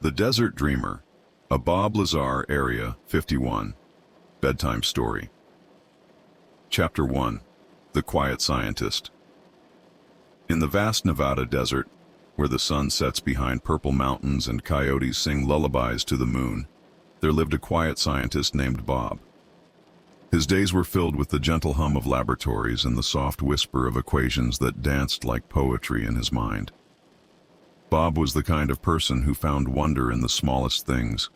The Desert Dreamer, a Bob Lazar Area 51 bedtime story. Chapter 1. The Quiet Scientist. In the vast Nevada desert, where the sun sets behind purple mountains and coyotes sing lullabies to the moon, there lived a quiet scientist named Bob. His days were filled with the gentle hum of laboratories and the soft whisper of equations that danced like poetry in his mind. Bob was the kind of person who found wonder in the smallest things,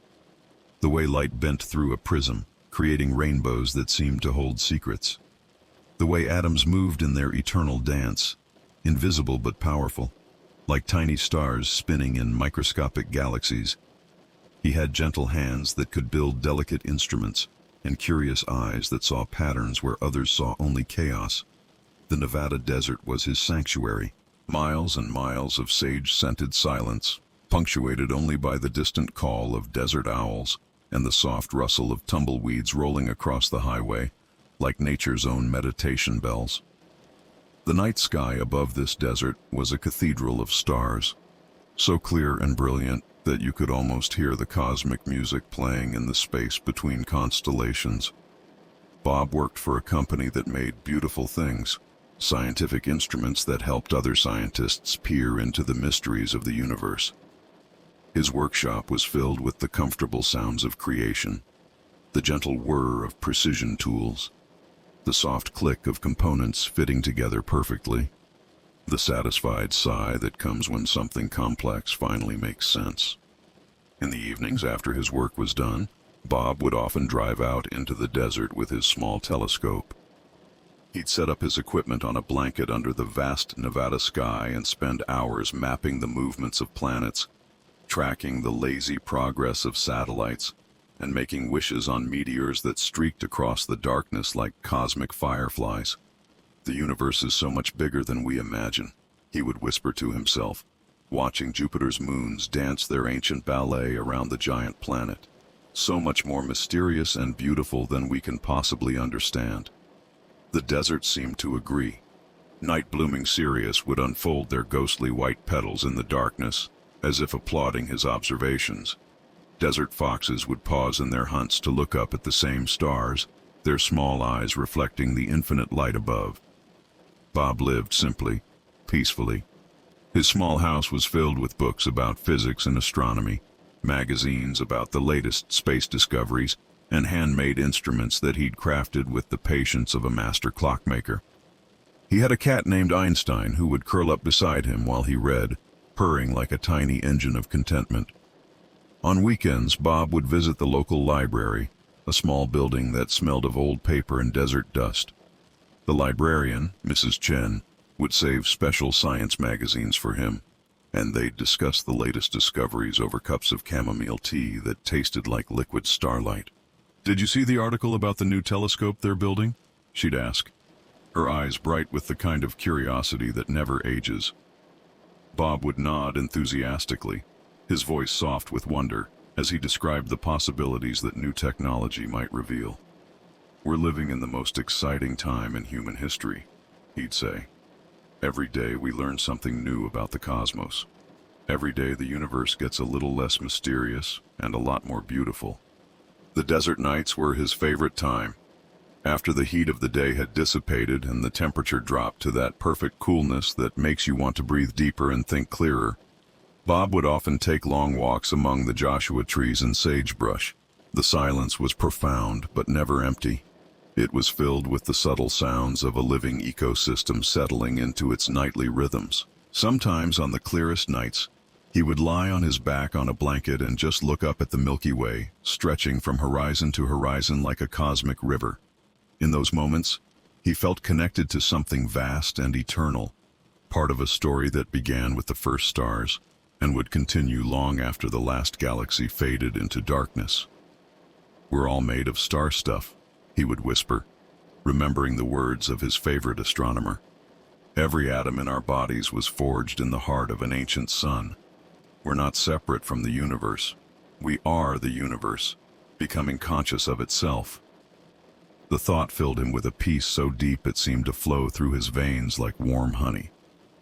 the way light bent through a prism, creating rainbows that seemed to hold secrets, the way atoms moved in their eternal dance, invisible but powerful, like tiny stars spinning in microscopic galaxies. He had gentle hands that could build delicate instruments, and curious eyes that saw patterns where others saw only chaos. The Nevada desert was his sanctuary. Miles and miles of sage-scented silence, punctuated only by the distant call of desert owls and the soft rustle of tumbleweeds rolling across the highway, like nature's own meditation bells. The night sky above this desert was a cathedral of stars, so clear and brilliant that you could almost hear the cosmic music playing in the space between constellations. Bob worked for a company that made beautiful things, scientific instruments that helped other scientists peer into the mysteries of the universe. His workshop was filled with the comfortable sounds of creation, the gentle whir of precision tools, the soft click of components fitting together perfectly, the satisfied sigh that comes when something complex finally makes sense. In the evenings after his work was done, Bob would often drive out into the desert with his small telescope. He'd set up his equipment on a blanket under the vast Nevada sky and spend hours mapping the movements of planets, tracking the lazy progress of satellites, and making wishes on meteors that streaked across the darkness like cosmic fireflies. "The universe is so much bigger than we imagine," he would whisper to himself, watching Jupiter's moons dance their ancient ballet around the giant planet. "So much more mysterious and beautiful than we can possibly understand." The desert seemed to agree. Night-blooming cereus would unfold their ghostly white petals in the darkness, as if applauding his observations. Desert foxes would pause in their hunts to look up at the same stars, their small eyes reflecting the infinite light above. Bob lived simply, peacefully. His small house was filled with books about physics and astronomy, magazines about the latest space discoveries, and handmade instruments that he'd crafted with the patience of a master clockmaker. He had a cat named Einstein who would curl up beside him while he read, purring like a tiny engine of contentment. On weekends, Bob would visit the local library, a small building that smelled of old paper and desert dust. The librarian, Mrs. Chen, would save special science magazines for him, and they'd discuss the latest discoveries over cups of chamomile tea that tasted like liquid starlight. "Did you see the article about the new telescope they're building?" she'd ask, her eyes bright with the kind of curiosity that never ages. Bob would nod enthusiastically, his voice soft with wonder, as he described the possibilities that new technology might reveal. "We're living in the most exciting time in human history," he'd say. "Every day we learn something new about the cosmos. Every day the universe gets a little less mysterious and a lot more beautiful." The desert nights were his favorite time. After the heat of the day had dissipated and the temperature dropped to that perfect coolness that makes you want to breathe deeper and think clearer, Bob would often take long walks among the Joshua trees and sagebrush. The silence was profound but never empty. It was filled with the subtle sounds of a living ecosystem settling into its nightly rhythms. Sometimes on the clearest nights, he would lie on his back on a blanket and just look up at the Milky Way, stretching from horizon to horizon like a cosmic river. In those moments, he felt connected to something vast and eternal, part of a story that began with the first stars and would continue long after the last galaxy faded into darkness. "We're all made of star stuff," he would whisper, remembering the words of his favorite astronomer. "Every atom in our bodies was forged in the heart of an ancient sun. We're not separate from the universe. We are the universe, becoming conscious of itself." The thought filled him with a peace so deep it seemed to flow through his veins like warm honey.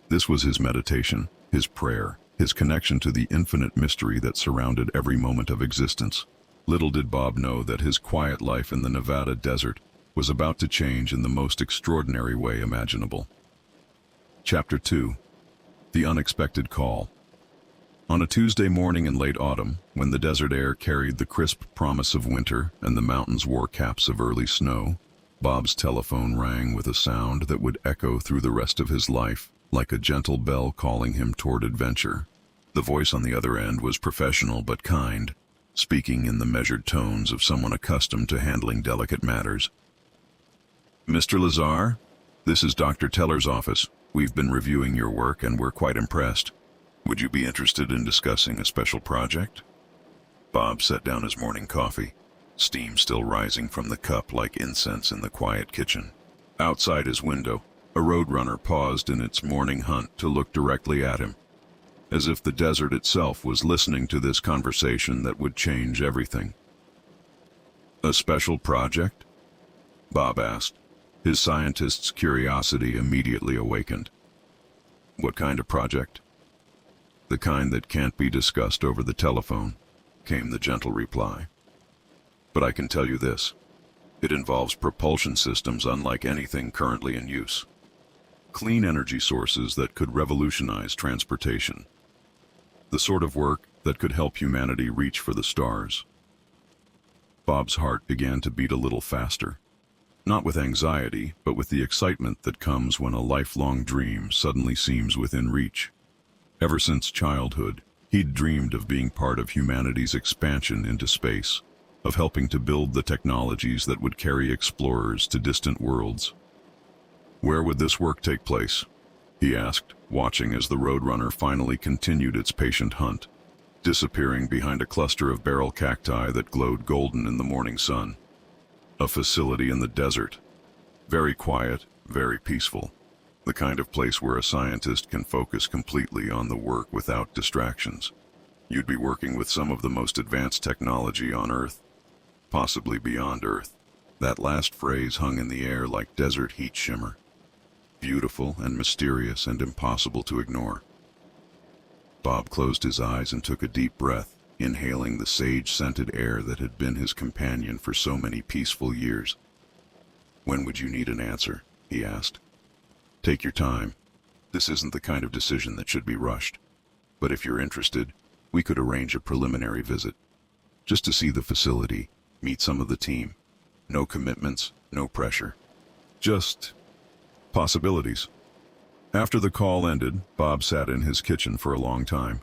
This was his meditation, his prayer, his connection to the infinite mystery that surrounded every moment of existence. Little did Bob know that his quiet life in the Nevada desert was about to change in the most extraordinary way imaginable. Chapter 2. The Unexpected Call. On a Tuesday morning in late autumn, when the desert air carried the crisp promise of winter and the mountains wore caps of early snow, Bob's telephone rang with a sound that would echo through the rest of his life, like a gentle bell calling him toward adventure. The voice on the other end was professional but kind, speaking in the measured tones of someone accustomed to handling delicate matters. "Mr. Lazar, this is Dr. Teller's office. We've been reviewing your work and we're quite impressed. Would you be interested in discussing a special project?" Bob set down his morning coffee, steam still rising from the cup like incense in the quiet kitchen. Outside his window, a roadrunner paused in its morning hunt to look directly at him, as if the desert itself was listening to this conversation that would change everything. "A special project?" Bob asked, his scientist's curiosity immediately awakened. "What kind of project?" "The kind that can't be discussed over the telephone," came the gentle reply. "But I can tell you this. It involves propulsion systems unlike anything currently in use. Clean energy sources that could revolutionize transportation. The sort of work that could help humanity reach for the stars." Bob's heart began to beat a little faster. Not with anxiety, but with the excitement that comes when a lifelong dream suddenly seems within reach. Ever since childhood, he'd dreamed of being part of humanity's expansion into space, of helping to build the technologies that would carry explorers to distant worlds. "Where would this work take place?" he asked, watching as the roadrunner finally continued its patient hunt, disappearing behind a cluster of beryl cacti that glowed golden in the morning sun. "A facility in the desert. Very quiet, very peaceful. The kind of place where a scientist can focus completely on the work without distractions. You'd be working with some of the most advanced technology on Earth, possibly beyond Earth." That last phrase hung in the air like desert heat shimmer, beautiful and mysterious and impossible to ignore. Bob closed his eyes and took a deep breath, inhaling the sage-scented air that had been his companion for so many peaceful years. "When would you need an answer?" he asked. "Take your time. This isn't the kind of decision that should be rushed. But if you're interested, we could arrange a preliminary visit. Just to see the facility, meet some of the team. No commitments, no pressure. Just possibilities." After the call ended, Bob sat in his kitchen for a long time,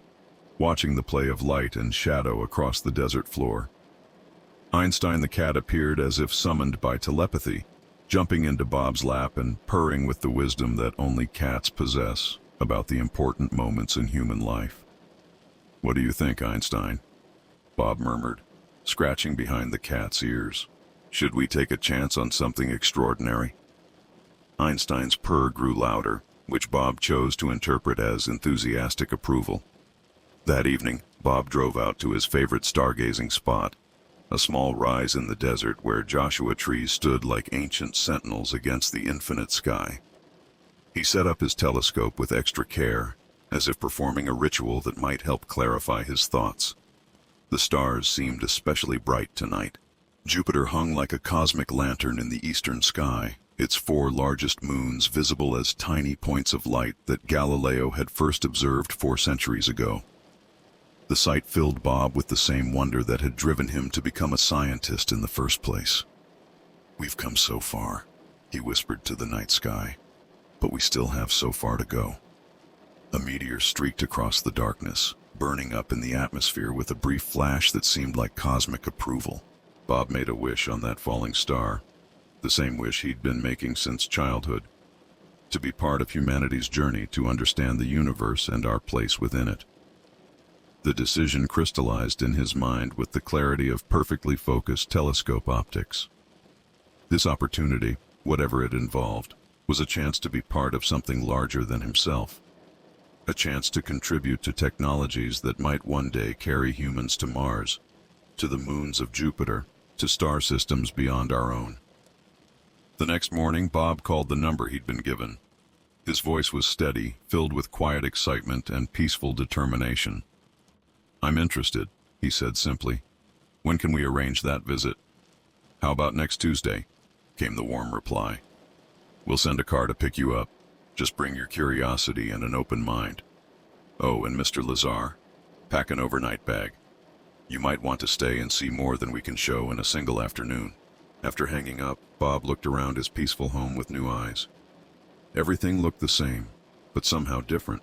watching the play of light and shadow across the desert floor. Einstein the cat appeared as if summoned by telepathy, jumping into Bob's lap and purring with the wisdom that only cats possess about the important moments in human life. "What do you think, Einstein?" Bob murmured, scratching behind the cat's ears. "Should we take a chance on something extraordinary?" Einstein's purr grew louder, which Bob chose to interpret as enthusiastic approval. That evening, Bob drove out to his favorite stargazing spot, a small rise in the desert where Joshua trees stood like ancient sentinels against the infinite sky. He set up his telescope with extra care, as if performing a ritual that might help clarify his thoughts. The stars seemed especially bright tonight. Jupiter hung like a cosmic lantern in the eastern sky, its 4 largest moons visible as tiny points of light that Galileo had first observed 4 centuries ago. The sight filled Bob with the same wonder that had driven him to become a scientist in the first place. "We've come so far," he whispered to the night sky, "but we still have so far to go." A meteor streaked across the darkness, burning up in the atmosphere with a brief flash that seemed like cosmic approval. Bob made a wish on that falling star, the same wish he'd been making since childhood, to be part of humanity's journey to understand the universe and our place within it. The decision crystallized in his mind with the clarity of perfectly focused telescope optics. This opportunity, whatever it involved, was a chance to be part of something larger than himself. A chance to contribute to technologies that might one day carry humans to Mars, to the moons of Jupiter, to star systems beyond our own. The next morning, Bob called the number he'd been given. His voice was steady, filled with quiet excitement and peaceful determination. "I'm interested," he said simply. "When can we arrange that visit?" "How about next Tuesday?" came the warm reply. "We'll send a car to pick you up. Just bring your curiosity and an open mind. Oh, and Mr. Lazar, pack an overnight bag. You might want to stay and see more than we can show in a single afternoon." After hanging up, Bob looked around his peaceful home with new eyes. Everything looked the same, but somehow different.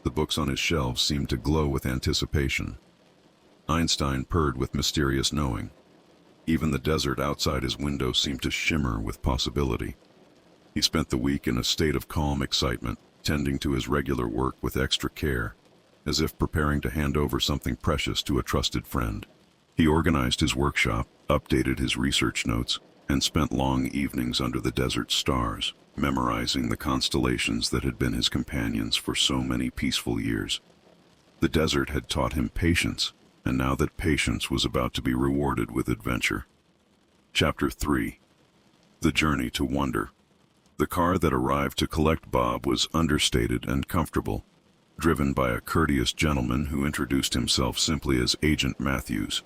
The books on his shelves seemed to glow with anticipation. Einstein purred with mysterious knowing. Even the desert outside his window seemed to shimmer with possibility. He spent the week in a state of calm excitement, tending to his regular work with extra care, as if preparing to hand over something precious to a trusted friend. He organized his workshop, updated his research notes, and spent long evenings under the desert stars, memorizing the constellations that had been his companions for so many peaceful years. The desert had taught him patience, and now that patience was about to be rewarded with adventure. Chapter 3. The Journey to Wonder. The car that arrived to collect Bob was understated and comfortable, driven by a courteous gentleman who introduced himself simply as Agent Matthews.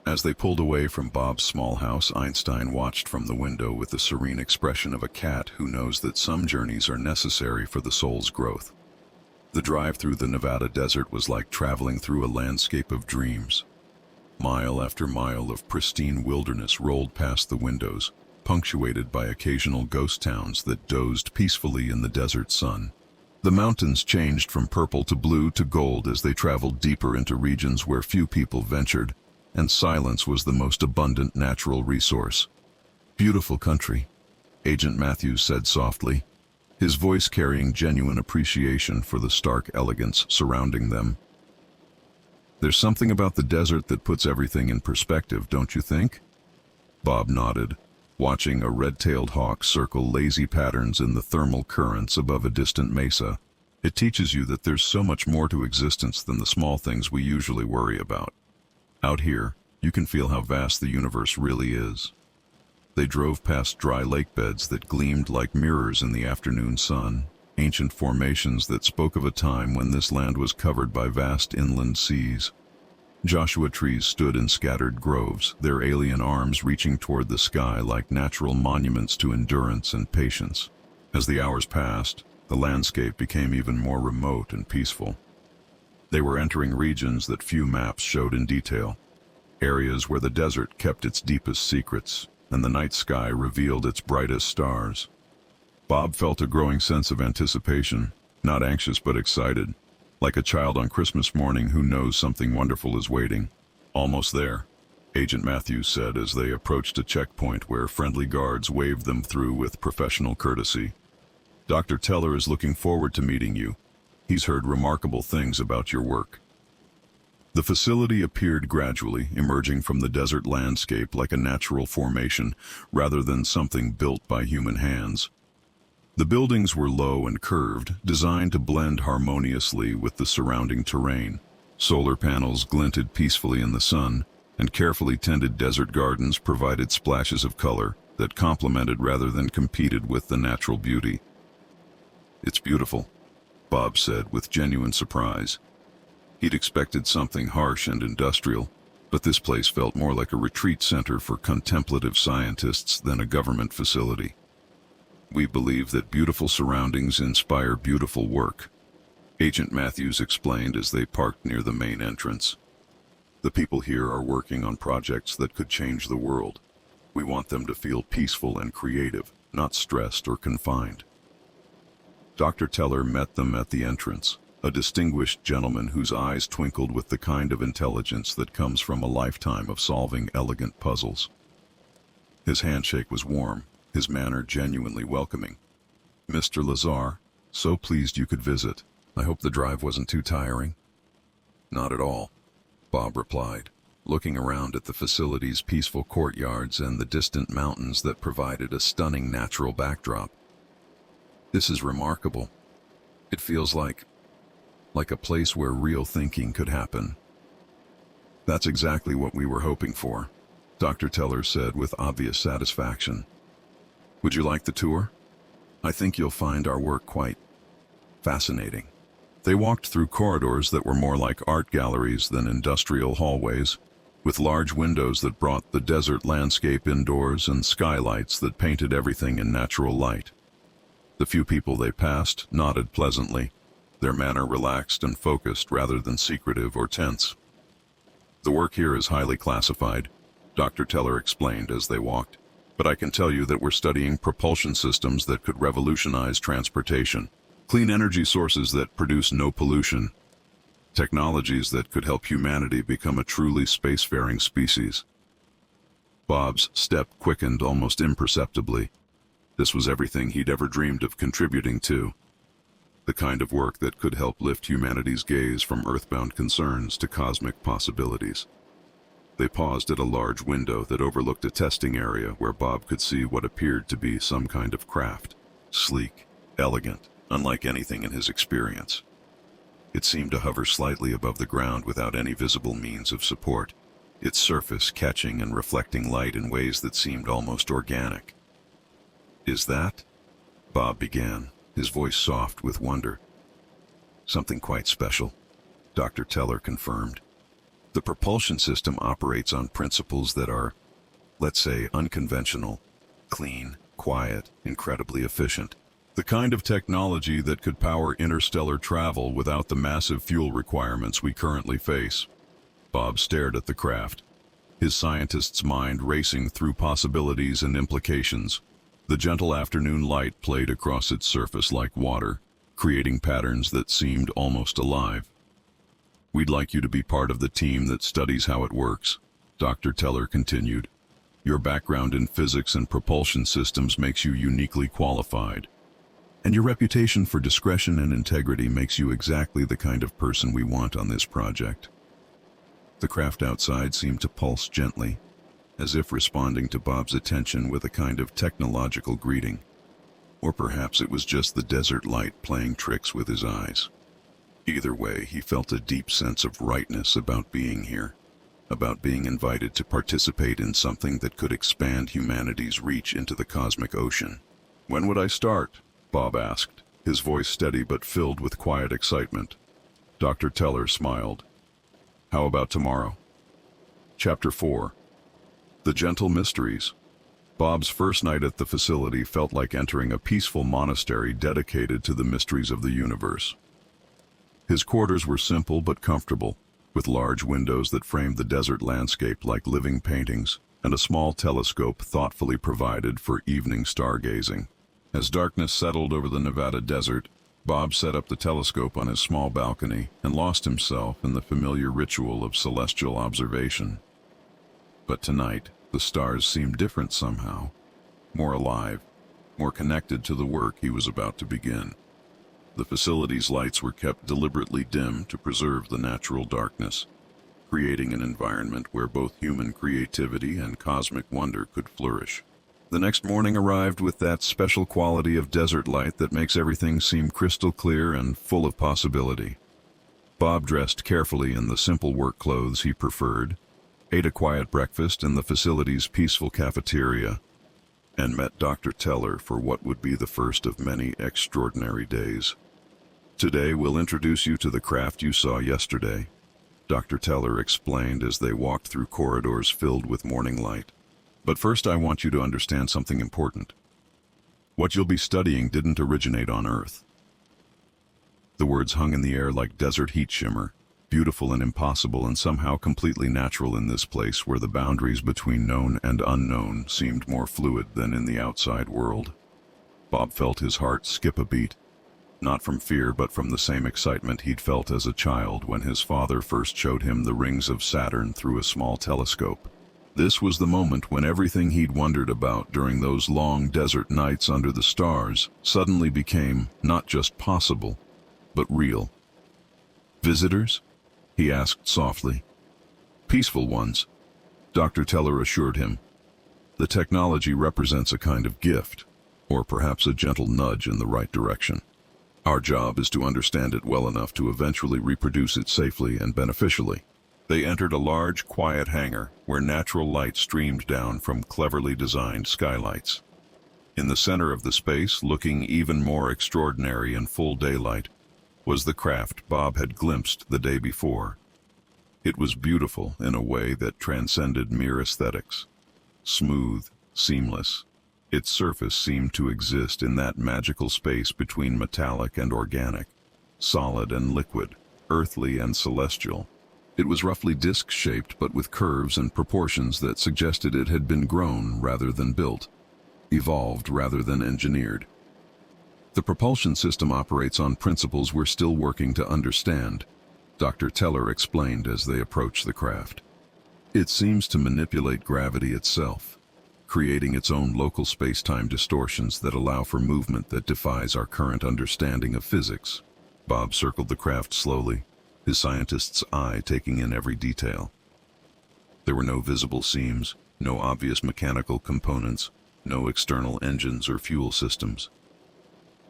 As they pulled away from Bob's small house, Einstein watched from the window with the serene expression of a cat who knows that some journeys are necessary for the soul's growth. The drive through the Nevada desert was like traveling through a landscape of dreams. Mile after mile of pristine wilderness rolled past the windows, punctuated by occasional ghost towns that dozed peacefully in the desert sun. The mountains changed from purple to blue to gold as they traveled deeper into regions where few people ventured, and silence was the most abundant natural resource. "Beautiful country," Agent Matthews said softly, his voice carrying genuine appreciation for the stark elegance surrounding them. "There's something about the desert that puts everything in perspective, don't you think?" Bob nodded, watching a red-tailed hawk circle lazy patterns in the thermal currents above a distant mesa. "It teaches you that there's so much more to existence than the small things we usually worry about. Out here, you can feel how vast the universe really is." They drove past dry lake beds that gleamed like mirrors in the afternoon sun, ancient formations that spoke of a time when this land was covered by vast inland seas. Joshua trees stood in scattered groves, their alien arms reaching toward the sky like natural monuments to endurance and patience. As the hours passed, the landscape became even more remote and peaceful. They were entering regions that few maps showed in detail, areas where the desert kept its deepest secrets, and the night sky revealed its brightest stars. Bob felt a growing sense of anticipation, not anxious but excited, like a child on Christmas morning who knows something wonderful is waiting. "Almost there," Agent Matthews said as they approached a checkpoint where friendly guards waved them through with professional courtesy. "Dr. Teller is looking forward to meeting you. He's heard remarkable things about your work." The facility appeared gradually, emerging from the desert landscape like a natural formation, rather than something built by human hands. The buildings were low and curved, designed to blend harmoniously with the surrounding terrain. Solar panels glinted peacefully in the sun, and carefully tended desert gardens provided splashes of color that complemented rather than competed with the natural beauty. "It's beautiful," Bob said with genuine surprise. He'd expected something harsh and industrial, but this place felt more like a retreat center for contemplative scientists than a government facility. "We believe that beautiful surroundings inspire beautiful work," Agent Matthews explained as they parked near the main entrance. "The people here are working on projects that could change the world. We want them to feel peaceful and creative, not stressed or confined." Dr. Teller met them at the entrance, a distinguished gentleman whose eyes twinkled with the kind of intelligence that comes from a lifetime of solving elegant puzzles. His handshake was warm, his manner genuinely welcoming. "Mr. Lazar, so pleased you could visit. I hope the drive wasn't too tiring." "Not at all," Bob replied, looking around at the facility's peaceful courtyards and the distant mountains that provided a stunning natural backdrop. "This is remarkable. It feels like a place where real thinking could happen." "That's exactly what we were hoping for," Dr. Teller said with obvious satisfaction. "Would you like the tour?" I think you'll find our work quite fascinating. They walked through corridors that were more like art galleries than industrial hallways, with large windows that brought the desert landscape indoors and skylights that painted everything in natural light. The few people they passed nodded pleasantly, their manner relaxed and focused rather than secretive or tense. The work here is highly classified, Dr. Teller explained as they walked, but I can tell you that we're studying propulsion systems that could revolutionize transportation, clean energy sources that produce no pollution, technologies that could help humanity become a truly spacefaring species. Bob's step quickened almost imperceptibly. This was everything he'd ever dreamed of contributing to. The kind of work that could help lift humanity's gaze from earthbound concerns to cosmic possibilities. They paused at a large window that overlooked a testing area where Bob could see what appeared to be some kind of craft. Sleek, elegant, unlike anything in his experience. It seemed to hover slightly above the ground without any visible means of support, its surface catching and reflecting light in ways that seemed almost organic. "Is that?" Bob began, his voice soft with wonder. "Something quite special," Dr. Teller confirmed. "The propulsion system operates on principles that are, let's say, unconventional, clean, quiet, incredibly efficient. The kind of technology that could power interstellar travel without the massive fuel requirements we currently face." Bob stared at the craft, his scientist's mind racing through possibilities and implications. The gentle afternoon light played across its surface like water, creating patterns that seemed almost alive. "We'd like you to be part of the team that studies how it works," Dr. Teller continued. "Your background in physics and propulsion systems makes you uniquely qualified. And your reputation for discretion and integrity makes you exactly the kind of person we want on this project." The craft outside seemed to pulse gently, as if responding to Bob's attention with a kind of technological greeting. Or perhaps it was just the desert light playing tricks with his eyes. Either way, he felt a deep sense of rightness about being here, about being invited to participate in something that could expand humanity's reach into the cosmic ocean. "When would I start?" Bob asked, his voice steady but filled with quiet excitement. Dr. Teller smiled. "How about tomorrow?" Chapter 4. The Gentle Mysteries. Bob's first night at the facility felt like entering a peaceful monastery dedicated to the mysteries of the universe. His quarters were simple but comfortable, with large windows that framed the desert landscape like living paintings, and a small telescope thoughtfully provided for evening stargazing. As darkness settled over the Nevada desert, Bob set up the telescope on his small balcony and lost himself in the familiar ritual of celestial observation. But tonight, the stars seemed different somehow, more alive, more connected to the work he was about to begin. The facility's lights were kept deliberately dim to preserve the natural darkness, creating an environment where both human creativity and cosmic wonder could flourish. The next morning arrived with that special quality of desert light that makes everything seem crystal clear and full of possibility. Bob dressed carefully in the simple work clothes he preferred, ate a quiet breakfast in the facility's peaceful cafeteria, and met Dr. Teller for what would be the first of many extraordinary days. "Today we'll introduce you to the craft you saw yesterday," Dr. Teller explained as they walked through corridors filled with morning light. "But first I want you to understand something important. What you'll be studying didn't originate on Earth." The words hung in the air like desert heat shimmer, beautiful and impossible and somehow completely natural in this place where the boundaries between known and unknown seemed more fluid than in the outside world. Bob felt his heart skip a beat, not from fear but from the same excitement he'd felt as a child when his father first showed him the rings of Saturn through a small telescope. This was the moment when everything he'd wondered about during those long desert nights under the stars suddenly became not just possible, but real. "Visitors?" he asked softly. "Peaceful ones," Dr. Teller assured him. "The technology represents a kind of gift, or perhaps a gentle nudge in the right direction. Our job is to understand it well enough to eventually reproduce it safely and beneficially." They entered a large, quiet hangar where natural light streamed down from cleverly designed skylights. In the center of the space, looking even more extraordinary in full daylight, was the craft Bob had glimpsed the day before. It was beautiful in a way that transcended mere aesthetics. Smooth, seamless, its surface seemed to exist in that magical space between metallic and organic, solid and liquid, earthly and celestial. It was roughly disc-shaped, but with curves and proportions that suggested it had been grown rather than built, evolved rather than engineered. The propulsion system operates on principles we're still working to understand, Dr. Teller explained as they approached the craft. It seems to manipulate gravity itself, creating its own local space-time distortions that allow for movement that defies our current understanding of physics. Bob circled the craft slowly, his scientist's eye taking in every detail. There were no visible seams, no obvious mechanical components, no external engines or fuel systems.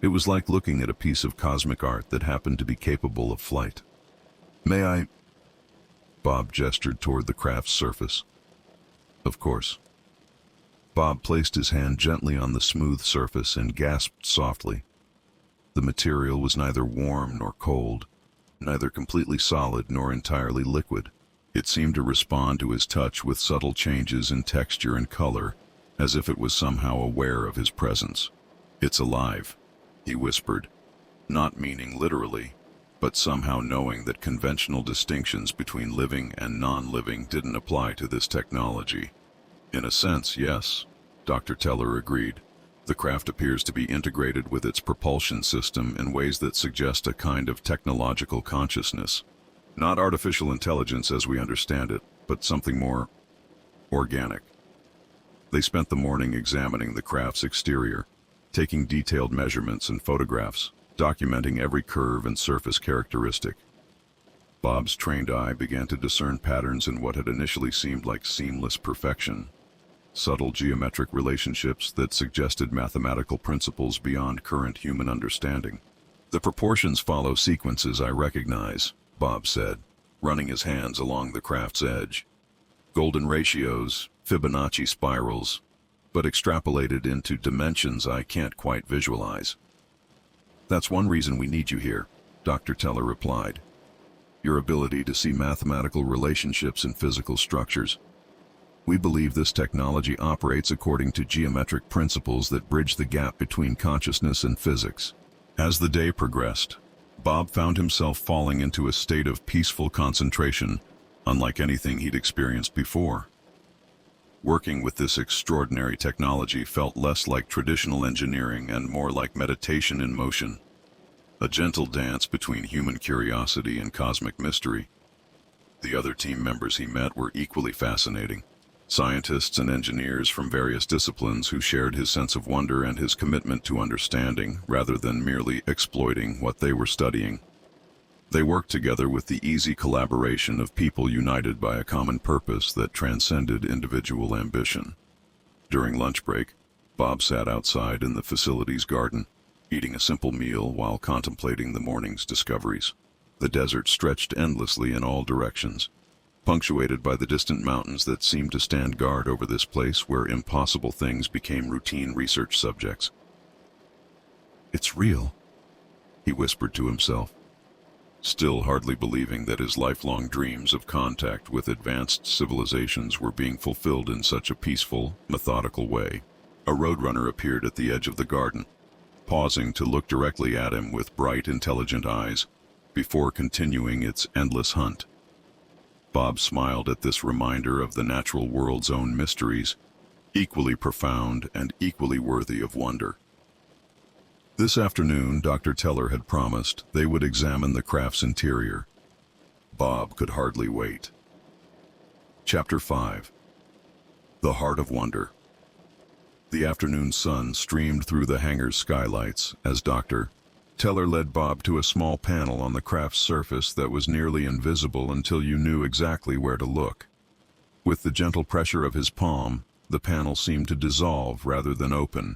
It was like looking at a piece of cosmic art that happened to be capable of flight. "May I?" Bob gestured toward the craft's surface. "Of course." Bob placed his hand gently on the smooth surface and gasped softly. The material was neither warm nor cold, neither completely solid nor entirely liquid. It seemed to respond to his touch with subtle changes in texture and color, as if it was somehow aware of his presence. "It's alive," he whispered, not meaning literally, but somehow knowing that conventional distinctions between living and non-living didn't apply to this technology. "In a sense, yes," Dr. Teller agreed. "The craft appears to be integrated with its propulsion system in ways that suggest a kind of technological consciousness. Not artificial intelligence as we understand it, but something more organic." They spent the morning examining the craft's exterior, taking detailed measurements and photographs, documenting every curve and surface characteristic. Bob's trained eye began to discern patterns in what had initially seemed like seamless perfection, subtle geometric relationships that suggested mathematical principles beyond current human understanding. "The proportions follow sequences I recognize," Bob said, running his hands along the craft's edge. "Golden ratios, Fibonacci spirals, but extrapolated into dimensions I can't quite visualize." "That's one reason we need you here," Dr. Teller replied. "Your ability to see mathematical relationships in physical structures. We believe this technology operates according to geometric principles that bridge the gap between consciousness and physics." As the day progressed, Bob found himself falling into a state of peaceful concentration, unlike anything he'd experienced before. Working with this extraordinary technology felt less like traditional engineering and more like meditation in motion, a gentle dance between human curiosity and cosmic mystery. The other team members he met were equally fascinating. Scientists and engineers from various disciplines who shared his sense of wonder and his commitment to understanding rather than merely exploiting what they were studying. They worked together with the easy collaboration of people united by a common purpose that transcended individual ambition. During lunch break, Bob sat outside in the facility's garden, eating a simple meal while contemplating the morning's discoveries. The desert stretched endlessly in all directions, punctuated by the distant mountains that seemed to stand guard over this place where impossible things became routine research subjects. "It's real," he whispered to himself, still hardly believing that his lifelong dreams of contact with advanced civilizations were being fulfilled in such a peaceful, methodical way. A roadrunner appeared at the edge of the garden, pausing to look directly at him with bright, intelligent eyes, before continuing its endless hunt. Bob smiled at this reminder of the natural world's own mysteries, equally profound and equally worthy of wonder. This afternoon, Dr. Teller had promised they would examine the craft's interior. Bob could hardly wait. Chapter 5. The Heart of Wonder. The afternoon sun streamed through the hangar's skylights as Dr. Teller led Bob to a small panel on the craft's surface that was nearly invisible until you knew exactly where to look. With the gentle pressure of his palm, the panel seemed to dissolve rather than open,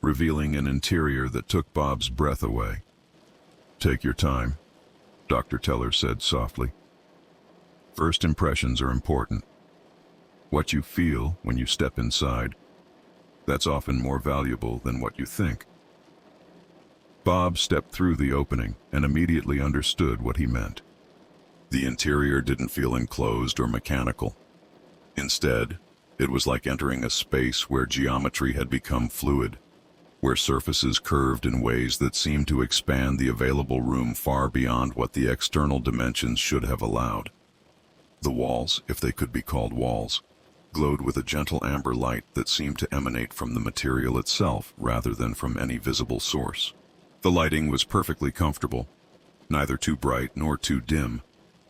revealing an interior that took Bob's breath away. "Take your time," Dr. Teller said softly. "First impressions are important. What you feel when you step inside. That's often more valuable than what you think. Bob stepped through the opening and immediately understood what he meant. The interior didn't feel enclosed or mechanical. Instead, it was like entering a space where geometry had become fluid, where surfaces curved in ways that seemed to expand the available room far beyond what the external dimensions should have allowed. The walls, if they could be called walls, glowed with a gentle amber light that seemed to emanate from the material itself rather than from any visible source. The lighting was perfectly comfortable, neither too bright nor too dim,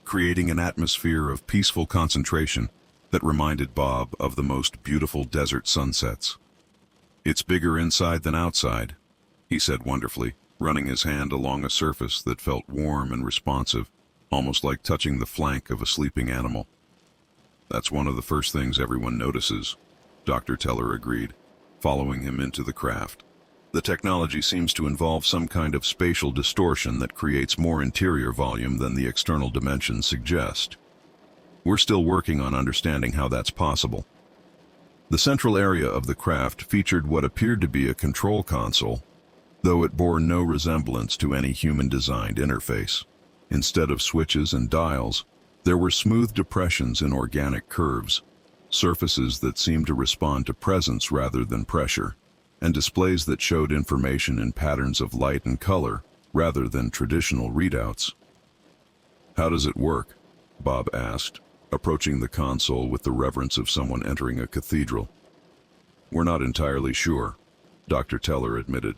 creating an atmosphere of peaceful concentration that reminded Bob of the most beautiful desert sunsets. "It's bigger inside than outside," he said wonderfully, running his hand along a surface that felt warm and responsive, almost like touching the flank of a sleeping animal. "That's one of the first things everyone notices," Dr. Teller agreed, following him into the craft. "The technology seems to involve some kind of spatial distortion that creates more interior volume than the external dimensions suggest. We're still working on understanding how that's possible." The central area of the craft featured what appeared to be a control console, though it bore no resemblance to any human-designed interface. Instead of switches and dials, there were smooth depressions in organic curves, surfaces that seemed to respond to presence rather than pressure, and displays that showed information in patterns of light and color rather than traditional readouts. "How does it work?" Bob asked, approaching the console with the reverence of someone entering a cathedral. "We're not entirely sure," Dr. Teller admitted.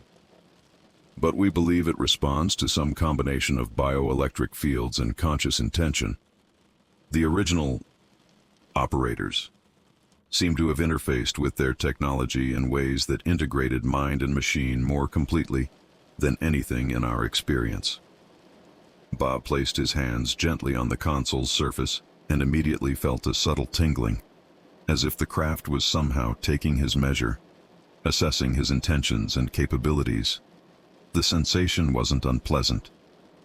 "But we believe it responds to some combination of bioelectric fields and conscious intention. The original operators seem to have interfaced with their technology in ways that integrated mind and machine more completely than anything in our experience." Bob placed his hands gently on the console's surface and immediately felt a subtle tingling, as if the craft was somehow taking his measure, assessing his intentions and capabilities. The sensation wasn't unpleasant,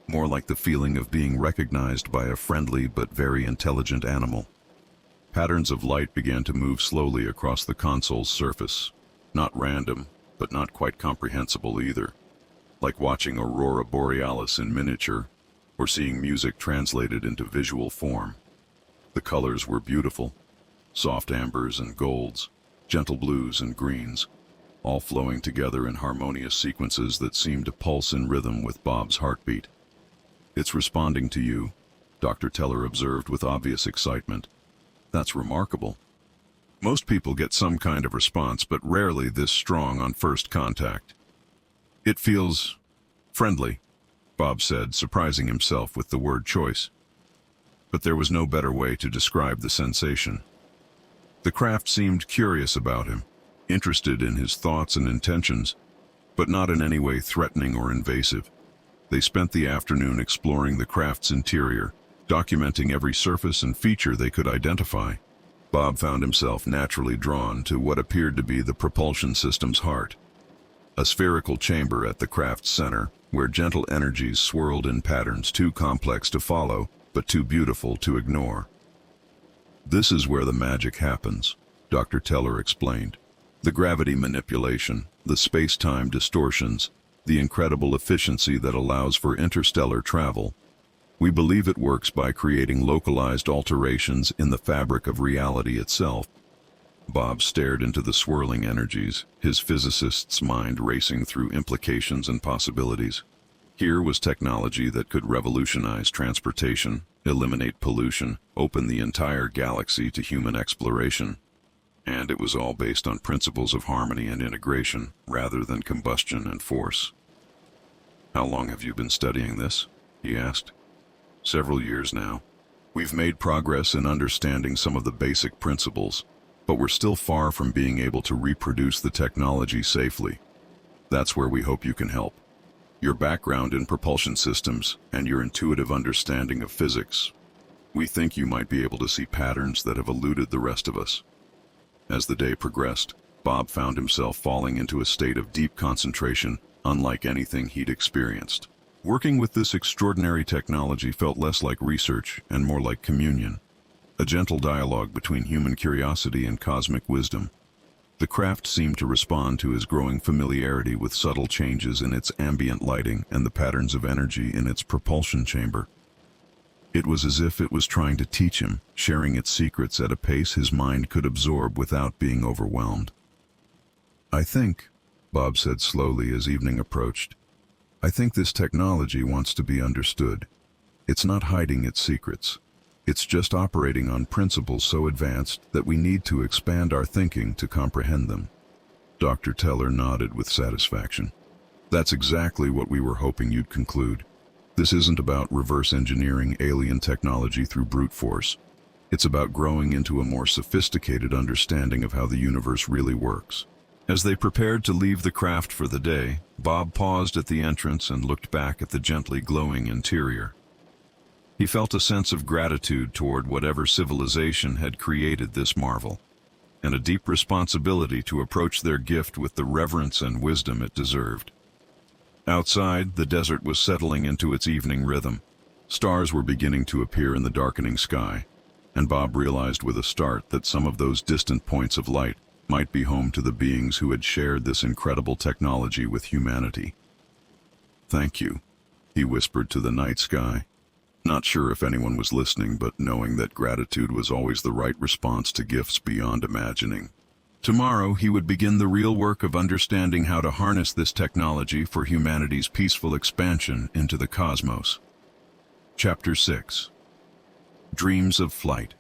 more like the feeling of being recognized by a friendly but very intelligent animal. Patterns of light began to move slowly across the console's surface, not random, but not quite comprehensible either, like watching Aurora Borealis in miniature, or seeing music translated into visual form. The colors were beautiful, soft ambers and golds, gentle blues and greens, all flowing together in harmonious sequences that seemed to pulse in rhythm with Bob's heartbeat. "It's responding to you," Dr. Teller observed with obvious excitement. "That's remarkable. Most people get some kind of response, but rarely this strong on first contact." "It feels friendly," Bob said, surprising himself with the word choice. But there was no better way to describe the sensation. The craft seemed curious about him, interested in his thoughts and intentions, but not in any way threatening or invasive. They spent the afternoon exploring the craft's interior, documenting every surface and feature they could identify. Bob found himself naturally drawn to what appeared to be the propulsion system's heart, a spherical chamber at the craft's center, where gentle energies swirled in patterns too complex to follow, but too beautiful to ignore. "This is where the magic happens," Dr. Teller explained. "The gravity manipulation, the space-time distortions, the incredible efficiency that allows for interstellar travel. We believe it works by creating localized alterations in the fabric of reality itself." Bob stared into the swirling energies, his physicist's mind racing through implications and possibilities. Here was technology that could revolutionize transportation, eliminate pollution, open the entire galaxy to human exploration. And it was all based on principles of harmony and integration, rather than combustion and force. "How long have you been studying this?" he asked. "Several years now. We've made progress in understanding some of the basic principles, but we're still far from being able to reproduce the technology safely. That's where we hope you can help. Your background in propulsion systems and your intuitive understanding of physics. We think you might be able to see patterns that have eluded the rest of us." As the day progressed, Bob found himself falling into a state of deep concentration, unlike anything he'd experienced. Working with this extraordinary technology felt less like research and more like communion, a gentle dialogue between human curiosity and cosmic wisdom. The craft seemed to respond to his growing familiarity with subtle changes in its ambient lighting and the patterns of energy in its propulsion chamber. It was as if it was trying to teach him, sharing its secrets at a pace his mind could absorb without being overwhelmed. "I think," Bob said slowly as evening approached, "I think this technology wants to be understood. It's not hiding its secrets. It's just operating on principles so advanced that we need to expand our thinking to comprehend them." Dr. Teller nodded with satisfaction. "That's exactly what we were hoping you'd conclude. This isn't about reverse engineering alien technology through brute force. It's about growing into a more sophisticated understanding of how the universe really works." As they prepared to leave the craft for the day, Bob paused at the entrance and looked back at the gently glowing interior. He felt a sense of gratitude toward whatever civilization had created this marvel, and a deep responsibility to approach their gift with the reverence and wisdom it deserved. Outside, the desert was settling into its evening rhythm. Stars were beginning to appear in the darkening sky, and Bob realized with a start that some of those distant points of light might be home to the beings who had shared this incredible technology with humanity. "Thank you," he whispered to the night sky. Not sure if anyone was listening, but knowing that gratitude was always the right response to gifts beyond imagining. Tomorrow he would begin the real work of understanding how to harness this technology for humanity's peaceful expansion into the cosmos. Chapter 6. Dreams of Flight.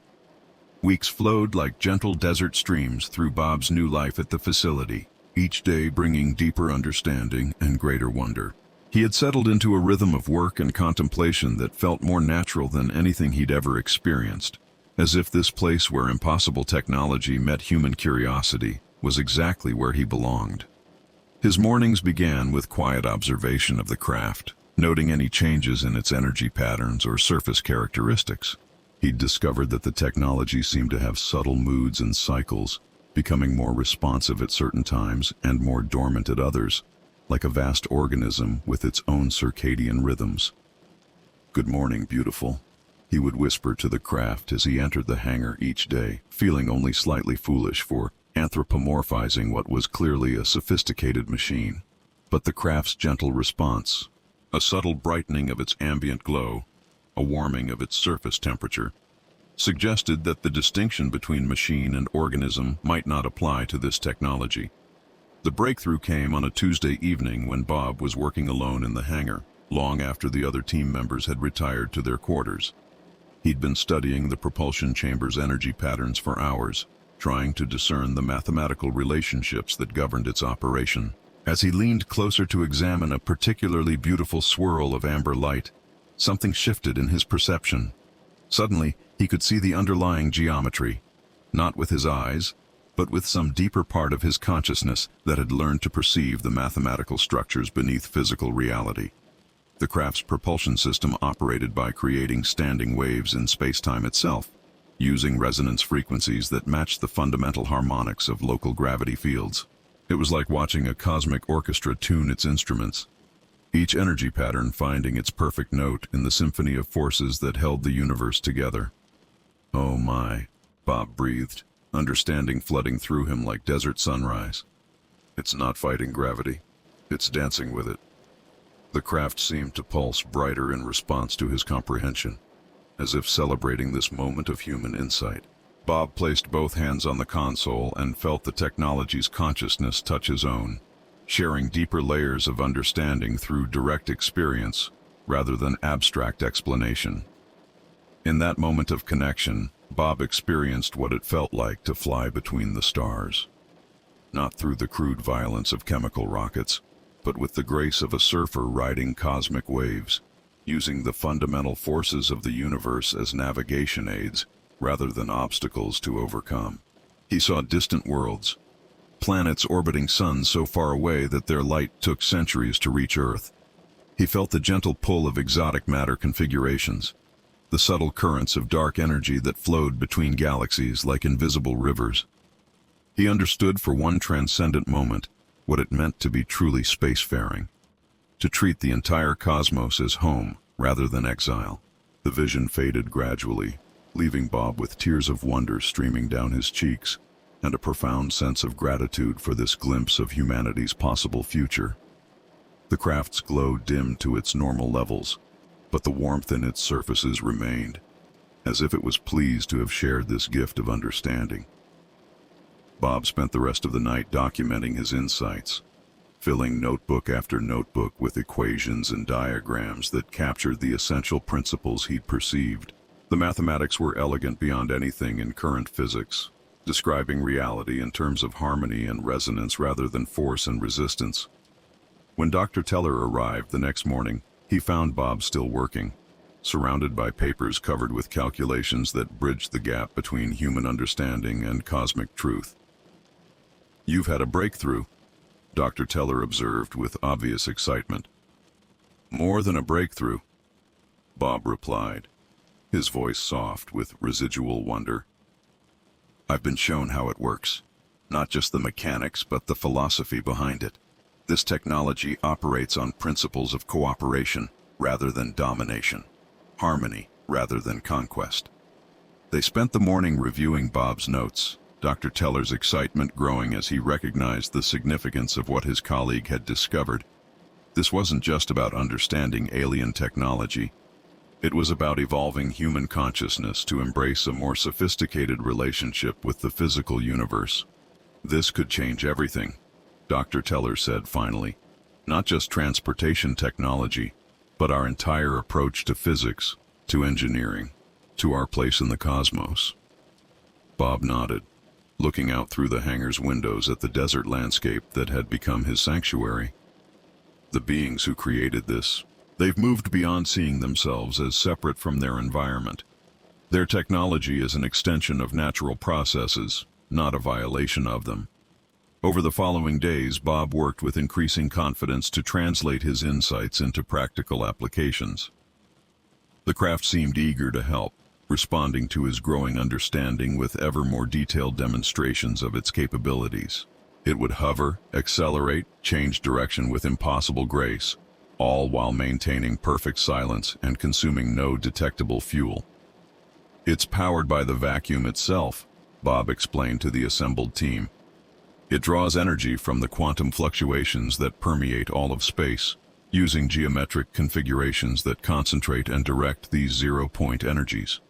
Weeks flowed like gentle desert streams through Bob's new life at the facility, each day bringing deeper understanding and greater wonder. He had settled into a rhythm of work and contemplation that felt more natural than anything he'd ever experienced, as if this place where impossible technology met human curiosity was exactly where he belonged. His mornings began with quiet observation of the craft, noting any changes in its energy patterns or surface characteristics. He'd discovered that the technology seemed to have subtle moods and cycles, becoming more responsive at certain times and more dormant at others, like a vast organism with its own circadian rhythms. "Good morning, beautiful," he would whisper to the craft as he entered the hangar each day, feeling only slightly foolish for anthropomorphizing what was clearly a sophisticated machine. But the craft's gentle response, a subtle brightening of its ambient glow, a warming of its surface temperature, suggested that the distinction between machine and organism might not apply to this technology. The breakthrough came on a Tuesday evening when Bob was working alone in the hangar, long after the other team members had retired to their quarters. He'd been studying the propulsion chamber's energy patterns for hours, trying to discern the mathematical relationships that governed its operation. As he leaned closer to examine a particularly beautiful swirl of amber light, something shifted in his perception. Suddenly, he could see the underlying geometry, not with his eyes, but with some deeper part of his consciousness that had learned to perceive the mathematical structures beneath physical reality. The craft's propulsion system operated by creating standing waves in space-time itself, using resonance frequencies that matched the fundamental harmonics of local gravity fields. It was like watching a cosmic orchestra tune its instruments, each energy pattern finding its perfect note in the symphony of forces that held the universe together. "Oh my," Bob breathed, understanding flooding through him like desert sunrise. "It's not fighting gravity. It's dancing with it." The craft seemed to pulse brighter in response to his comprehension, as if celebrating this moment of human insight. Bob placed both hands on the console and felt the technology's consciousness touch his own, sharing deeper layers of understanding through direct experience rather than abstract explanation. In that moment of connection, Bob experienced what it felt like to fly between the stars. Not through the crude violence of chemical rockets, but with the grace of a surfer riding cosmic waves, using the fundamental forces of the universe as navigation aids rather than obstacles to overcome. He saw distant worlds, planets orbiting suns so far away that their light took centuries to reach Earth. He felt the gentle pull of exotic matter configurations, the subtle currents of dark energy that flowed between galaxies like invisible rivers. He understood for one transcendent moment what it meant to be truly spacefaring, to treat the entire cosmos as home rather than exile. The vision faded gradually, leaving Bob with tears of wonder streaming down his cheeks. and a profound sense of gratitude for this glimpse of humanity's possible future. The craft's glow dimmed to its normal levels, but the warmth in its surfaces remained, as if it was pleased to have shared this gift of understanding. Bob spent the rest of the night documenting his insights, filling notebook after notebook with equations and diagrams that captured the essential principles he'd perceived. The mathematics were elegant beyond anything in current physics, describing reality in terms of harmony and resonance rather than force and resistance. When Dr. Teller arrived the next morning, he found Bob still working, surrounded by papers covered with calculations that bridged the gap between human understanding and cosmic truth. "You've had a breakthrough," Dr. Teller observed with obvious excitement. "More than a breakthrough," Bob replied, his voice soft with residual wonder. "I've been shown how it works. Not just the mechanics, but the philosophy behind it. This technology operates on principles of cooperation rather than domination, harmony rather than conquest." They spent the morning reviewing Bob's notes, Dr. Teller's excitement growing as he recognized the significance of what his colleague had discovered. This wasn't just about understanding alien technology. It was about evolving human consciousness to embrace a more sophisticated relationship with the physical universe. "This could change everything," Dr. Teller said finally. "Not just transportation technology, but our entire approach to physics, to engineering, to our place in the cosmos." Bob nodded, looking out through the hangar's windows at the desert landscape that had become his sanctuary. The beings who created this, they've moved beyond seeing themselves as separate from their environment. Their technology is an extension of natural processes, not a violation of them. Over the following days, Bob worked with increasing confidence to translate his insights into practical applications. The craft seemed eager to help, responding to his growing understanding with ever more detailed demonstrations of its capabilities. It would hover, accelerate, change direction with impossible grace, all while maintaining perfect silence and consuming no detectable fuel. "It's powered by the vacuum itself," Bob explained to the assembled team. "It draws energy from the quantum fluctuations that permeate all of space, using geometric configurations that concentrate and direct these zero-point energies."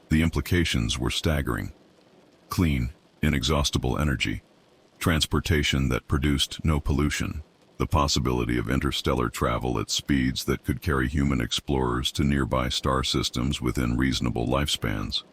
The implications were staggering. Clean, inexhaustible energy, transportation that produced no pollution, the possibility of interstellar travel at speeds that could carry human explorers to nearby star systems within reasonable lifespans.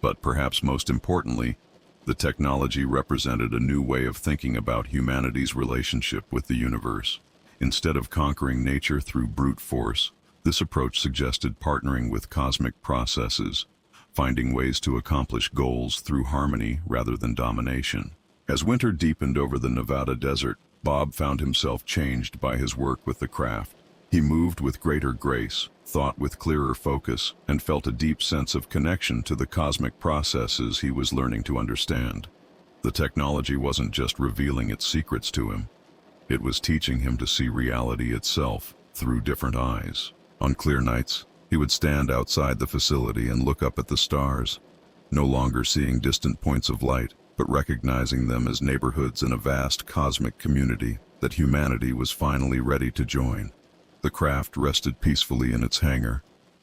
But perhaps most importantly, the technology represented a new way of thinking about humanity's relationship with the universe. Instead of conquering nature through brute force, this approach suggested partnering with cosmic processes, finding ways to accomplish goals through harmony rather than domination. As winter deepened over the Nevada desert, Bob found himself changed by his work with the craft. He moved with greater grace, thought with clearer focus, and felt a deep sense of connection to the cosmic processes he was learning to understand. The technology wasn't just revealing its secrets to him. It was teaching him to see reality itself through different eyes. On clear nights, he would stand outside the facility and look up at the stars, no longer seeing distant points of light, but recognizing them as neighborhoods in a vast cosmic community that humanity was finally ready to join. The craft rested peacefully in its hangar,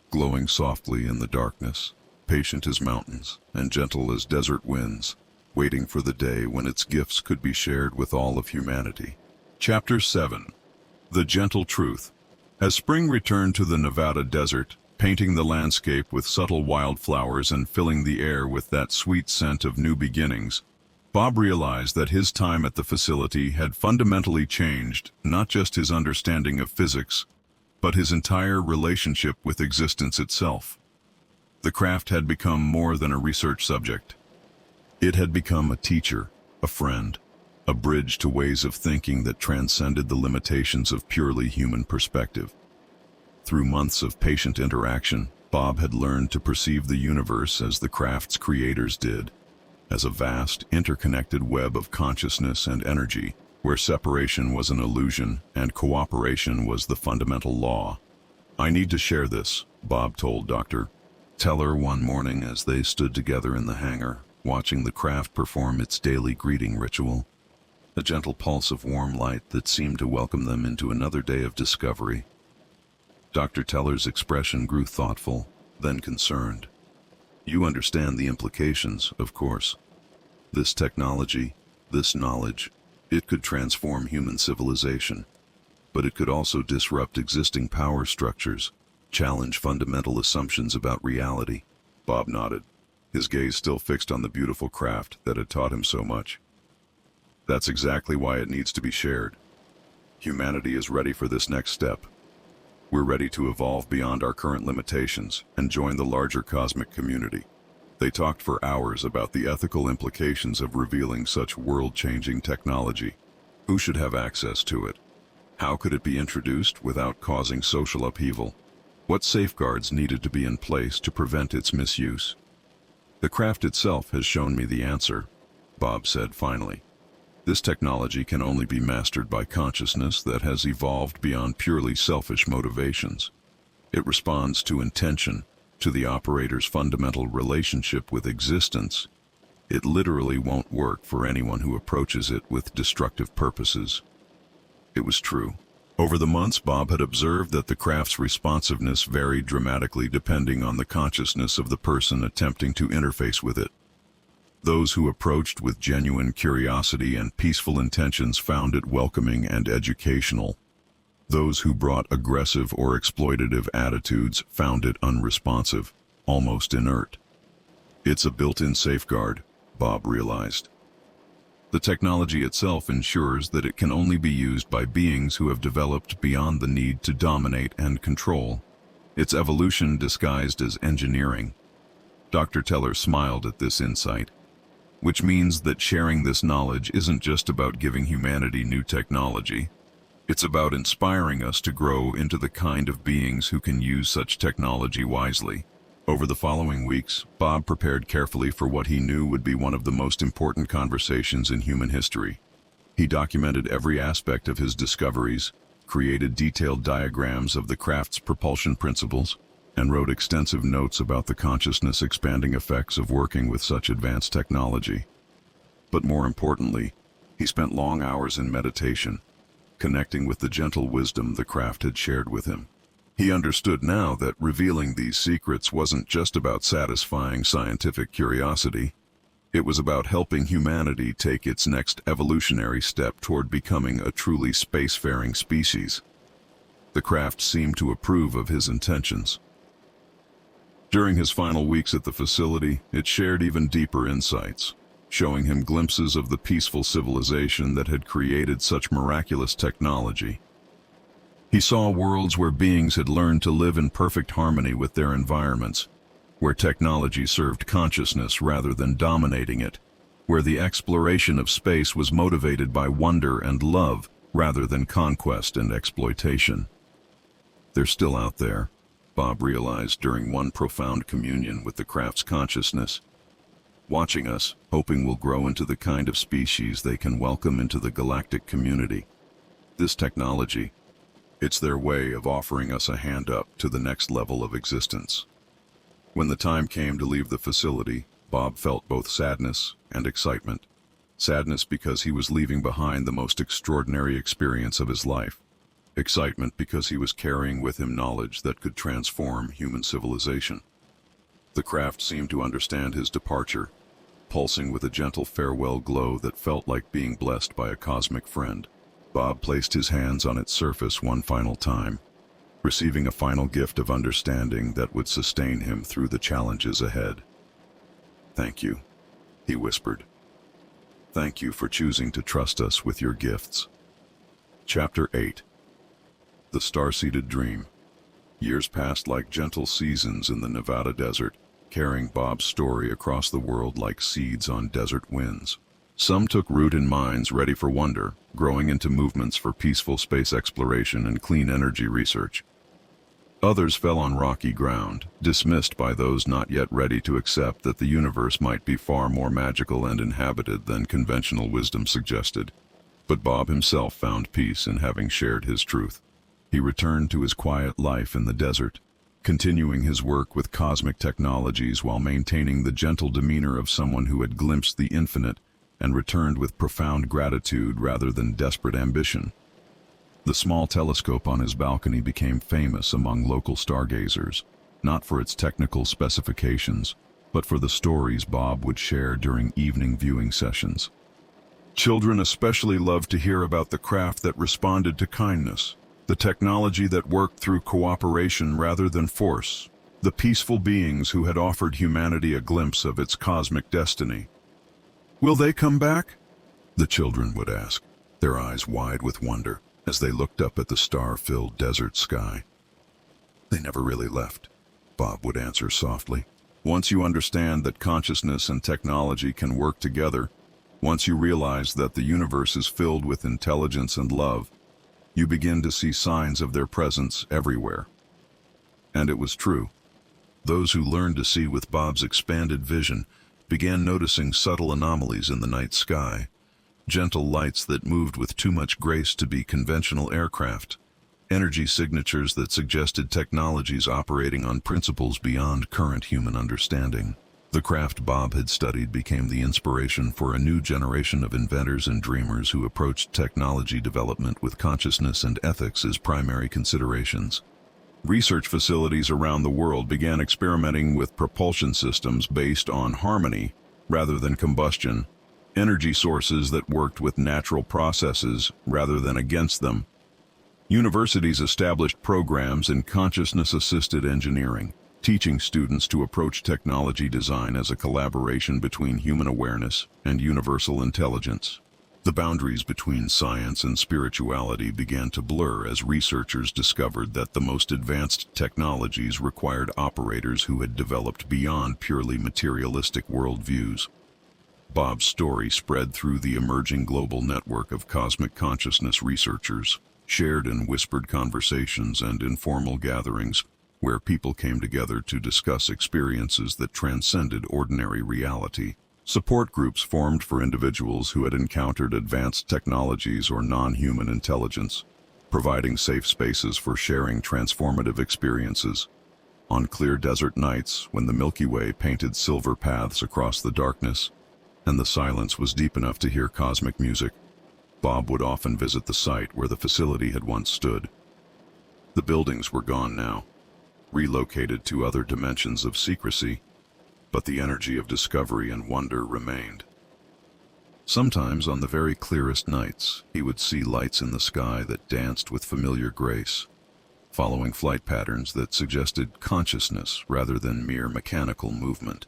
glowing softly in the darkness, patient as mountains and gentle as desert winds, waiting for the day when its gifts could be shared with all of humanity. Chapter 7. The Gentle Truth. As spring returned to the Nevada desert, painting the landscape with subtle wildflowers and filling the air with that sweet scent of new beginnings, Bob realized that his time at the facility had fundamentally changed not just his understanding of physics, but his entire relationship with existence itself. The craft had become more than a research subject. It had become a teacher, a friend, a bridge to ways of thinking that transcended the limitations of purely human perspective. Through months of patient interaction, Bob had learned to perceive the universe as the craft's creators did, as a vast, interconnected web of consciousness and energy, where separation was an illusion and cooperation was the fundamental law. "I need to share this," Bob told Dr. Teller one morning as they stood together in the hangar. watching the craft perform its daily greeting ritual, a gentle pulse of warm light that seemed to welcome them into another day of discovery. Dr. Teller's expression grew thoughtful, then concerned. You understand the implications, of course. This technology, this knowledge, it could transform human civilization, but it could also disrupt existing power structures, challenge fundamental assumptions about reality. Bob nodded, his gaze still fixed on the beautiful craft that had taught him so much. That's exactly why it needs to be shared. Humanity is ready for this next step. We're ready to evolve beyond our current limitations and join the larger cosmic community. They talked for hours about the ethical implications of revealing such world-changing technology. Who should have access to it? How could it be introduced without causing social upheaval? What safeguards needed to be in place to prevent its misuse? The craft itself has shown me the answer, Bob said finally. This technology can only be mastered by consciousness that has evolved beyond purely selfish motivations. It responds to intention, to the operator's fundamental relationship with existence. It literally won't work for anyone who approaches it with destructive purposes. It was true. Over the months, Bob had observed that the craft's responsiveness varied dramatically depending on the consciousness of the person attempting to interface with it. Those who approached with genuine curiosity and peaceful intentions found it welcoming and educational. Those who brought aggressive or exploitative attitudes found it unresponsive, almost inert. It's a built-in safeguard, Bob realized. The technology itself ensures that it can only be used by beings who have developed beyond the need to dominate and control. Its evolution disguised as engineering. Dr. Teller smiled at this insight, which means that sharing this knowledge isn't just about giving humanity new technology. It's about inspiring us to grow into the kind of beings who can use such technology wisely. Over the following weeks, Bob prepared carefully for what he knew would be one of the most important conversations in human history. He documented every aspect of his discoveries, created detailed diagrams of the craft's propulsion principles, and wrote extensive notes about the consciousness-expanding effects of working with such advanced technology. But more importantly, he spent long hours in meditation, connecting with the gentle wisdom the craft had shared with him. He understood now that revealing these secrets wasn't just about satisfying scientific curiosity. It was about helping humanity take its next evolutionary step toward becoming a truly spacefaring species. The craft seemed to approve of his intentions. During his final weeks at the facility, it shared even deeper insights, showing him glimpses of the peaceful civilization that had created such miraculous technology. He saw worlds where beings had learned to live in perfect harmony with their environments, where technology served consciousness rather than dominating it, where the exploration of space was motivated by wonder and love rather than conquest and exploitation. They're still out there, Bob realized during one profound communion with the craft's consciousness, watching us, hoping we'll grow into the kind of species they can welcome into the galactic community. This technology, it's their way of offering us a hand up to the next level of existence. When the time came to leave the facility, Bob felt both sadness and excitement. Sadness because he was leaving behind the most extraordinary experience of his life. Excitement because he was carrying with him knowledge that could transform human civilization. The craft seemed to understand his departure, pulsing with a gentle farewell glow that felt like being blessed by a cosmic friend. Bob placed his hands on its surface one final time, receiving a final gift of understanding that would sustain him through the challenges ahead. "Thank you," he whispered. "Thank you for choosing to trust us with your gifts." Chapter 8. The Star-Seeded Dream. Years passed like gentle seasons in the Nevada desert, carrying Bob's story across the world like seeds on desert winds. Some took root in minds ready for wonder, growing into movements for peaceful space exploration and clean energy research. Others fell on rocky ground, dismissed by those not yet ready to accept that the universe might be far more magical and inhabited than conventional wisdom suggested. But Bob himself found peace in having shared his truth. He returned to his quiet life in the desert, continuing his work with cosmic technologies while maintaining the gentle demeanor of someone who had glimpsed the infinite and returned with profound gratitude rather than desperate ambition. The small telescope on his balcony became famous among local stargazers, not for its technical specifications, but for the stories Bob would share during evening viewing sessions. Children especially loved to hear about the craft that responded to kindness, the technology that worked through cooperation rather than force, the peaceful beings who had offered humanity a glimpse of its cosmic destiny. "Will they come back?" the children would ask, their eyes wide with wonder as they looked up at the star-filled desert sky. "They never really left," Bob would answer softly. "Once you understand that consciousness and technology can work together, once you realize that the universe is filled with intelligence and love, you begin to see signs of their presence everywhere." And it was true. Those who learned to see with Bob's expanded vision began noticing subtle anomalies in the night sky, gentle lights that moved with too much grace to be conventional aircraft, energy signatures that suggested technologies operating on principles beyond current human understanding. The craft Bob had studied became the inspiration for a new generation of inventors and dreamers who approached technology development with consciousness and ethics as primary considerations. Research facilities around the world began experimenting with propulsion systems based on harmony rather than combustion, energy sources that worked with natural processes rather than against them. Universities established programs in consciousness-assisted engineering, teaching students to approach technology design as a collaboration between human awareness and universal intelligence. The boundaries between science and spirituality began to blur as researchers discovered that the most advanced technologies required operators who had developed beyond purely materialistic worldviews. Bob's story spread through the emerging global network of cosmic consciousness researchers, shared in whispered conversations and informal gatherings, where people came together to discuss experiences that transcended ordinary reality. Support groups formed for individuals who had encountered advanced technologies or non-human intelligence, providing safe spaces for sharing transformative experiences. On clear desert nights, when the Milky Way painted silver paths across the darkness, and the silence was deep enough to hear cosmic music, Bob would often visit the site where the facility had once stood. The buildings were gone now, relocated to other dimensions of secrecy, but the energy of discovery and wonder remained. Sometimes, on the very clearest nights, he would see lights in the sky that danced with familiar grace, following flight patterns that suggested consciousness rather than mere mechanical movement.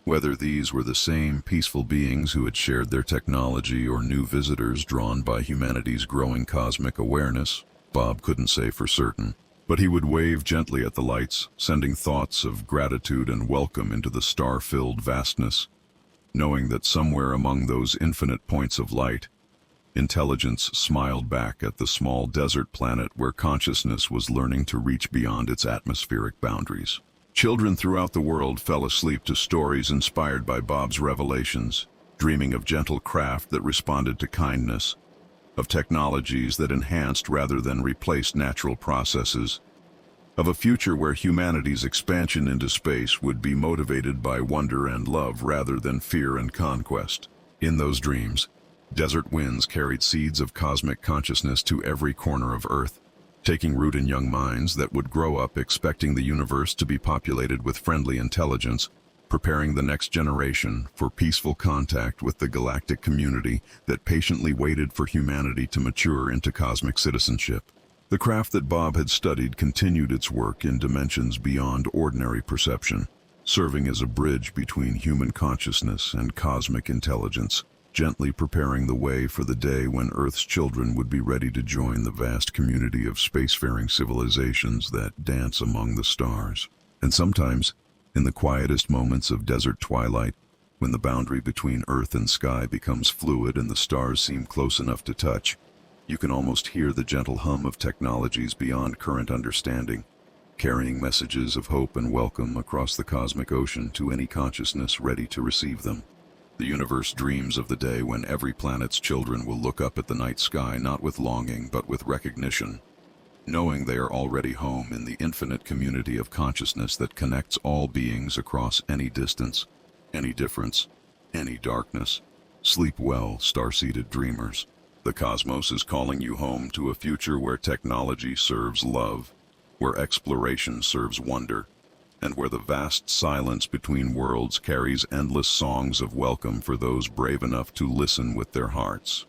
Whether these were the same peaceful beings who had shared their technology or new visitors drawn by humanity's growing cosmic awareness, Bob couldn't say for certain. But he would wave gently at the lights, sending thoughts of gratitude and welcome into the star-filled vastness, knowing that somewhere among those infinite points of light, intelligence smiled back at the small desert planet where consciousness was learning to reach beyond its atmospheric boundaries. Children throughout the world fell asleep to stories inspired by Bob's revelations, dreaming of gentle craft that responded to kindness, of technologies that enhanced rather than replaced natural processes, of a future where humanity's expansion into space would be motivated by wonder and love rather than fear and conquest. In those dreams, desert winds carried seeds of cosmic consciousness to every corner of Earth, taking root in young minds that would grow up expecting the universe to be populated with friendly intelligence, preparing the next generation for peaceful contact with the galactic community that patiently waited for humanity to mature into cosmic citizenship. The craft that Bob had studied continued its work in dimensions beyond ordinary perception, serving as a bridge between human consciousness and cosmic intelligence, gently preparing the way for the day when Earth's children would be ready to join the vast community of spacefaring civilizations that dance among the stars. And sometimes, in the quietest moments of desert twilight, when the boundary between Earth and sky becomes fluid and the stars seem close enough to touch, you can almost hear the gentle hum of technologies beyond current understanding, carrying messages of hope and welcome across the cosmic ocean to any consciousness ready to receive them. The universe dreams of the day when every planet's children will look up at the night sky not with longing but with recognition. knowing they are already home in the infinite community of consciousness that connects all beings across any distance, any difference, any darkness. Sleep well, star-seated dreamers. The cosmos is calling you home to a future where technology serves love, where exploration serves wonder, and where the vast silence between worlds carries endless songs of welcome for those brave enough to listen with their hearts.